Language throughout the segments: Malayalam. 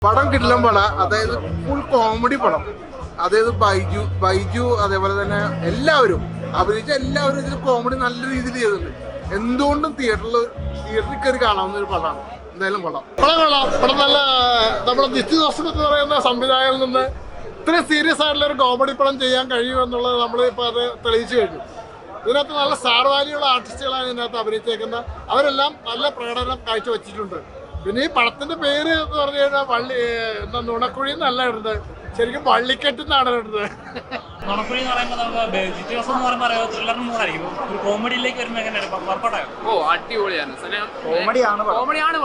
പടം കിടിലം പടം, അതായത് ഫുൾ കോമഡി പടം. അതായത് ബൈജു അതേപോലെ തന്നെ എല്ലാവരും അഭിനയിച്ച എല്ലാവരും ഇതിൽ കോമഡി നല്ല രീതിയിൽ ചെയ്തിട്ടുണ്ട്. എന്തുകൊണ്ടും തിയേറ്ററിൽ കയറി കാണാവുന്ന ഒരു പടമാണ്. എന്തായാലും പടം കൊള്ളാം. പടം നല്ല നമ്മുടെ ജിത്തു ജോസഫ് എന്ന് പറയുന്ന സംവിധായകനിൽ നിന്ന് ഇത്രയും സീരിയസ് ആയിട്ടുള്ള ഒരു കോമഡി പടം ചെയ്യാൻ കഴിയുമെന്നുള്ളത് നമ്മളിപ്പോൾ അത് തെളിയിച്ചു കഴിഞ്ഞു. ഇതിനകത്ത് നല്ല സ്റ്റാർ വാല്യുള്ള ആർട്ടിസ്റ്റുകളാണ് ഇതിനകത്ത് അഭിനയിച്ചേക്കുന്നത്. അവരെല്ലാം നല്ല പ്രകടനം കാഴ്ചവെച്ചിട്ടുണ്ട്. പിന്നെ ഈ പടത്തിന്റെ പേര് എന്ന് പറഞ്ഞു കഴിഞ്ഞാൽ നുണക്കുഴി എന്നല്ല ഇടുന്നത്, ശരിക്കും വള്ളിക്കെട്ട് എന്നാണ് ഇടുന്നത്. നുണക്കുഴി എന്ന് പറയുമ്പോൾ ജിത്തു ജോസഫ് എന്ന് പറയുമ്പോൾ ത്രില്ലറിന് മൂടായിരിക്കും. ഒരു കോമഡിയിലേക്ക് വരുമ്പോൾ എങ്ങനെയാണ് വർക്കൗട്ടായോ? അടിപൊളിയാണ്. കോമഡിയാണ്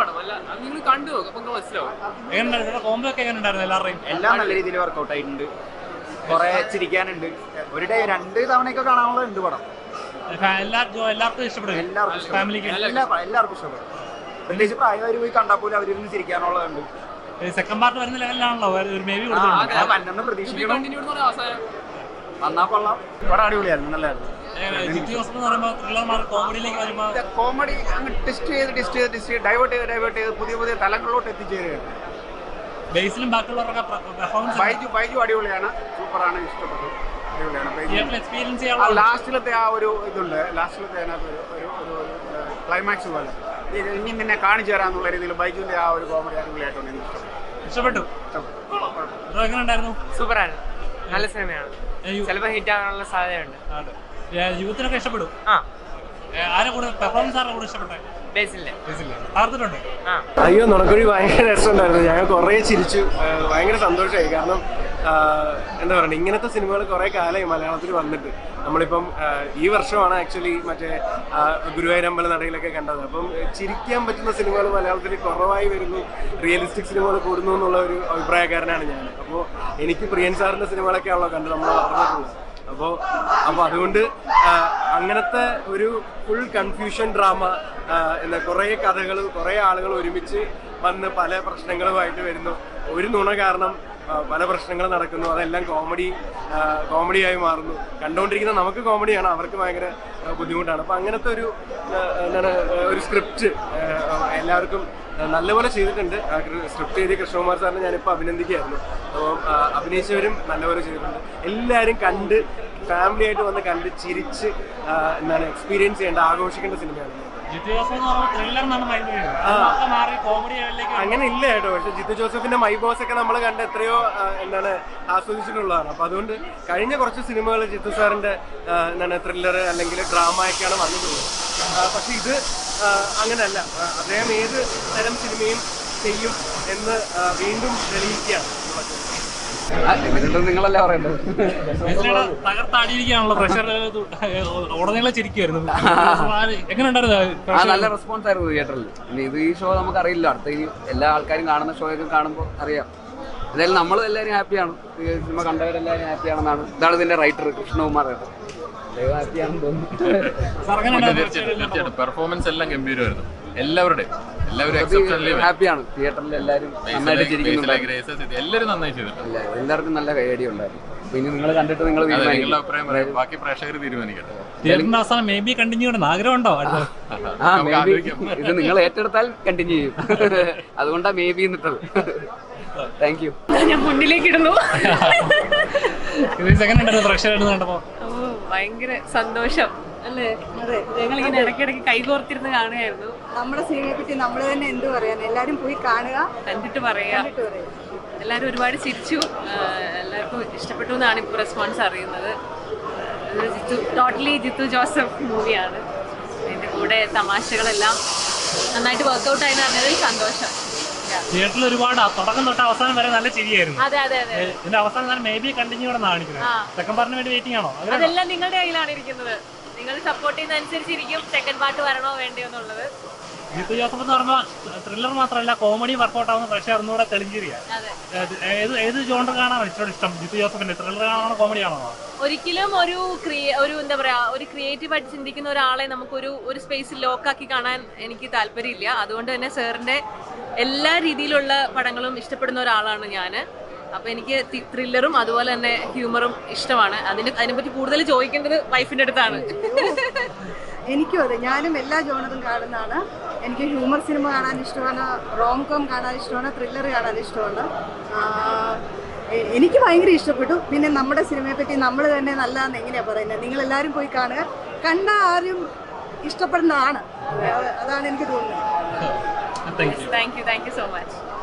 പടം. അല്ല അത് നിങ്ങൾ കണ്ടു നോക്കും, അപ്പൊ മനസ്സിലാവും. എങ്ങനെയുണ്ടായിരുന്നു കോംബോ ഒക്കെ? എങ്ങനെ ഉണ്ടായിരുന്നു എല്ലാവരുടെയും? എല്ലാം നല്ല രീതിയിൽ വർക്കൗട്ട് ആയിട്ടുണ്ട്. കുറെ ചിരിക്കാനുണ്ട്. ഒരു ഡേ 2 തവണയൊക്കെ കാണാനുള്ളത് പടം. എല്ലാവർക്കും ഇഷ്ടപ്പെടും. എല്ലാവർക്കും ഇഷ്ടപ്പെടും. പ്രത്യേകിച്ച് പ്രായമാര് പോയി കണ്ടാൽ പോലും അവരിന്ന് ചിരിക്കാനുള്ളതുണ്ട്. സെക്കൻഡ് പാർട്ട് വരുന്ന ലെവലിലാണല്ലോ മേ ബി പ്രതീക്ഷിക്കണം. വന്നാ കൊള്ളാം. പടം അടിപൊളിയായിരുന്നു, നല്ലതായിരുന്നു. ജിത്തു ജോസഫ് എന്ന് പറയുമ്പോൾ ത്രില്ലർ കോമഡിയിലേക്ക് വരുമ്പോൾ കോമഡി അങ്ങ് ടെസ്റ്റ് ചെയ്ത് ഡൈവേർട്ട് ചെയ്ത് പുതിയ തലങ്ങളിലോട്ട് എത്തിച്ചേരുകയാണ്. ബേസിലും ബാക്കിയുള്ളവരൊക്കെ പെർഫോമൻസ് ബൈജു അടിപൊളിയാണ്, സൂപ്പറാണ്, ഇഷ്ടപ്പെട്ടു. എക്സ്പീരിയൻസ് ചെയ്യാൻ ലാസ്റ്റിലത്തെ ആ ഒരു ഇതുണ്ട്. ലാസ്റ്റിലത്തെ അതിനകത്ത് ഒരു ക്ലൈമാക്സ് പോലെ ഇനി നിന്നെ കാണിച്ചു തരാന്നുള്ള രീതിയിൽ ബൈജുവിന്റെ ആ ഒരു കോമഡി അടിപൊളിയായിട്ടുണ്ട്. എനിക്ക് ഇഷ്ടപ്പെട്ടു. എങ്ങനെ ഉണ്ടായിരുന്നു? സൂപ്പറാണ്, നല്ല സിനിമയാണ്. ചിലപ്പോൾ ഹിറ്റ് ആകാനുള്ള സാധ്യതയുണ്ട്. യൂത്തിനൊക്കെ ഇഷ്ടപ്പെടും. ആരെ കൂടെ പെർഫോമൻസ് ആരുടെ കൂടെ ഇഷ്ടപ്പെട്ടെ? ബേസിലുണ്ട്. അയ്യോ, നുണക്കുഴി ഭയങ്കര രസമുണ്ടായിരുന്നു. ഞങ്ങൾ കുറേ ചിരിച്ചു, ഭയങ്കര സന്തോഷമായി. കാരണം എന്താ പറയുക, ഇങ്ങനത്തെ സിനിമകൾ കുറേ കാലമായി മലയാളത്തിൽ വന്നിട്ട്. നമ്മളിപ്പം ഈ വർഷമാണ് ആക്ച്വലി മറ്റേ ഗുരുവായൂരമ്പല നടയിലൊക്കെ കണ്ടത്. അപ്പം ചിരിക്കാൻ പറ്റുന്ന സിനിമകൾ മലയാളത്തിൽ കുറവായി വരുന്നു, റിയലിസ്റ്റിക് സിനിമകൾ കൂടുന്നു എന്നുള്ള ഒരു അഭിപ്രായക്കാരനാണ് ഞാൻ. അപ്പോൾ എനിക്ക് പ്രിയൻ സാറിൻ്റെ സിനിമകളൊക്കെ ആണല്ലോ കണ്ട് നമ്മൾ അറിഞ്ഞിട്ടുള്ളത്. അപ്പോൾ അതുകൊണ്ട് അങ്ങനത്തെ ഒരു ഫുൾ കൺഫ്യൂഷൻ ഡ്രാമ, എന്താ കുറേ കഥകൾ, കുറേ ആളുകൾ ഒരുമിച്ച് വന്ന് പല പ്രശ്നങ്ങളുമായിട്ട് വരുന്നു. ഒരു നുണ കാരണം പല പ്രശ്നങ്ങൾ നടക്കുന്നു. അതെല്ലാം കോമഡിയായി മാറുന്നു. കണ്ടുകൊണ്ടിരിക്കുന്ന നമുക്ക് കോമഡിയാണ്, അവർക്ക് ഭയങ്കര ബുദ്ധിമുട്ടാണ്. അപ്പം അങ്ങനത്തെ ഒരു സ്ക്രിപ്റ്റ് എല്ലാവർക്കും നല്ലപോലെ ചെയ്തിട്ടുണ്ട്. സ്ക്രിപ്റ്റ് എഴുതിയ കൃഷ്ണകുമാർ സാറിനെ ഞാനിപ്പോൾ അഭിനന്ദിക്കുകയായിരുന്നു. അപ്പം അഭിനയിച്ചവരും നല്ലപോലെ ചെയ്തിട്ടുണ്ട്. എല്ലാവരും കണ്ട് ഫാമിലി ആയിട്ട് വന്ന് കണ്ട് ചിരിച്ച് എക്സ്പീരിയൻസ് ചെയ്യേണ്ട, ആഘോഷിക്കേണ്ട സിനിമയാണ്. അങ്ങനെ ഇല്ല കേട്ടോ. പക്ഷെ ജിത്തു ജോസഫിന്റെ മൈ ബോസ് ഒക്കെ നമ്മൾ കണ്ട് എത്രയോ ആസ്വദിച്ചിട്ടുള്ളതാണ്. അപ്പൊ അതുകൊണ്ട് കഴിഞ്ഞ കുറച്ച് സിനിമകൾ ജിത്തു സാറിന്റെ ത്രില്ലർ അല്ലെങ്കിൽ ഡ്രാമ ഒക്കെയാണ് വന്നിട്ടുള്ളത്. പക്ഷെ ഇത് അങ്ങനെയല്ല. അദ്ദേഹം ഏത് തരം സിനിമയും ചെയ്യും എന്ന് വീണ്ടും തെളിയിക്കുകയാണ്. നിങ്ങളല്ലേ പറയേണ്ടത്. തകർത്താടിയിരിക്കാണല്ലോ, പ്രഷർ ഉടനെ ചിരിക്കുമായിരുന്നു. എങ്ങനെ ഉണ്ടായിരുന്നു? നല്ല റെസ്പോൺസ് ആയിരുന്നു തിയേറ്ററിൽ. ഇത് ഈ ഷോ നമുക്കറിയില്ല, അടുത്ത ഈ എല്ലാ ആൾക്കാരും കാണുന്ന ഷോയൊക്കെ കാണുമ്പോൾ അറിയാം. എന്തായാലും നമ്മൾ എല്ലാവരും ഹാപ്പിയാണ്, സിനിമ കണ്ടവരെല്ലാവരും ഹാപ്പിയാണെന്നാണ്. ഇതാണ് ഇതിന്റെ റൈറ്റർ കൃഷ്ണകുമാർ. ഹാപ്പിയാണെന്ന് തോന്നുന്നു. പെർഫോമൻസ് എല്ലാം ഗംഭീരമായിരുന്നു. എല്ലാവരും ഹാപ്പിയാണ്. തിയേറ്ററിൽ എല്ലാവരും നന്നായിട്ട് ചിരിക്കുന്നുണ്ട്. എല്ലാവരും നന്നായി ചെയ്തിട്ടുണ്ട്. എല്ലാവർക്കും നല്ല കൈയടി ഉണ്ടായിരുന്നു. പിന്നെ നിങ്ങൾ കണ്ടിട്ട് നിങ്ങളുടെ അഭിപ്രായം പറയാം, ബാക്കി പ്രേക്ഷകർ തീരുമാനിക്കട്ടെ. ആഗ്രഹമുണ്ടോ? ഇത് നിങ്ങൾ ഏറ്റെടുത്താൽ കണ്ടിന്യൂ ചെയ്യും. അതുകൊണ്ടാണ് മേ ബി എന്നിട്ടത്. Thank you. ഞാൻ മുന്നിലേക്ക് ഇടുന്നു. ഭയങ്കര സന്തോഷം അല്ലേ? അതെ, ഞങ്ങളിങ്ങനെ ഇടയ്ക്കിടയ്ക്ക് കൈകോർത്തിരുന്ന് കാണുകയായിരുന്നു. നമ്മുടെ സിനിമയെ പറ്റി നമ്മൾ തന്നെ എന്ത് പറയാൻ, എല്ലാവരും പോയി കാണുക, കണ്ടിട്ട് പറയാ. എല്ലാവരും ഒരുപാട് ചിരിച്ചു, എല്ലാവർക്കും ഇഷ്ടപ്പെട്ടു എന്നാണ് ഇപ്പോൾ റെസ്പോൺസ് അറിയുന്നത്. ടോട്ടലി ജിത്തു ജോസഫ് മൂവിയാണ്. അതിൻ്റെ കൂടെ തമാശകളെല്ലാം നന്നായിട്ട് വർക്കൗട്ട് ആയെന്ന് പറഞ്ഞതിൽ സന്തോഷം. തിയേറ്ററിൽ ഒരുപാട് തുടക്കം തൊട്ട് അവസാനം വരെ നല്ല ചിരിയായിരുന്നു. അതെ അതെ അതെ. ഇതിന്റെ അവസാനം മേ ബി കണ്ടിന്യൂ കാണിക്കുന്നത്. സെക്കൻഡ് പാർട്ടിന് വേണ്ടി വെയിറ്റിംഗ് ആണോ? അതെല്ലാം നിങ്ങളുടെ കയ്യിലാണ് ഇരിക്കുന്നത്. നിങ്ങൾ സപ്പോർട്ട് ചെയ്യുന്ന അനുസരിച്ചിരിക്കും സെക്കൻഡ് പാർട്ട് വരണോ വേണ്ടയോ എന്നുള്ളത്. ജിത്തു ജോസഫ് എന്ന് പറയുമ്പോൾ ത്രില്ലർ മാത്രമല്ല കോമഡി വർക്കൗട്ട് ആവുന്ന പക്ഷേ ഒന്നുകൂടെ തെളിഞ്ഞിരിക്കുക. ഏത് ജോണ്ടർ കാണാനാണ് ഇഷ്ടം? ജിത്തു ജോസഫിന്റെ ത്രില്ലർ കാണാനോ കോമഡി ആണോ? ഒരിക്കലും ഒരു എന്താ പറയാ, ഒരു ക്രിയേറ്റീവായിട്ട് ചിന്തിക്കുന്ന ഒരാളെ നമുക്കൊരു സ്പേസിൽ ലോക്കാക്കി കാണാൻ എനിക്ക് താല്പര്യമില്ല. അതുകൊണ്ട് തന്നെ സാറിന്റെ എല്ലാ രീതിയിലുള്ള പടങ്ങളും ഇഷ്ടപ്പെടുന്ന ഒരാളാണ് ഞാൻ. അപ്പൊ എനിക്ക് ത്രില്ലറും അതുപോലെ തന്നെ ഹ്യൂമറും ഇഷ്ടമാണ്. അതിനെപ്പറ്റി കൂടുതൽ ചോദിക്കേണ്ടത് വൈഫിന്റെ അടുത്താണ്. എനിക്കും അതെ, ഞാനും എല്ലാ ജോണറും കാണുന്നതാണ്. എനിക്ക് ഹ്യൂമർ സിനിമ കാണാൻ ഇഷ്ടമാണ്, റോം കോം കാണാൻ ഇഷ്ടമാണ്, ത്രില്ലർ കാണാൻ ഇഷ്ടമാണ്. എനിക്ക് ഭയങ്കര ഇഷ്ടപ്പെട്ടു. പിന്നെ നമ്മുടെ സിനിമയെ പറ്റി നമ്മൾ തന്നെ നല്ലതെന്ന് എങ്ങനെയാണ് പറയുന്നത്? നിങ്ങളെല്ലാവരും പോയി കാണുക, കണ്ട ആരും ഇഷ്ടപ്പെടുന്നതാണ്. അതാണ് എനിക്ക് തോന്നുന്നത്. Thank you so much.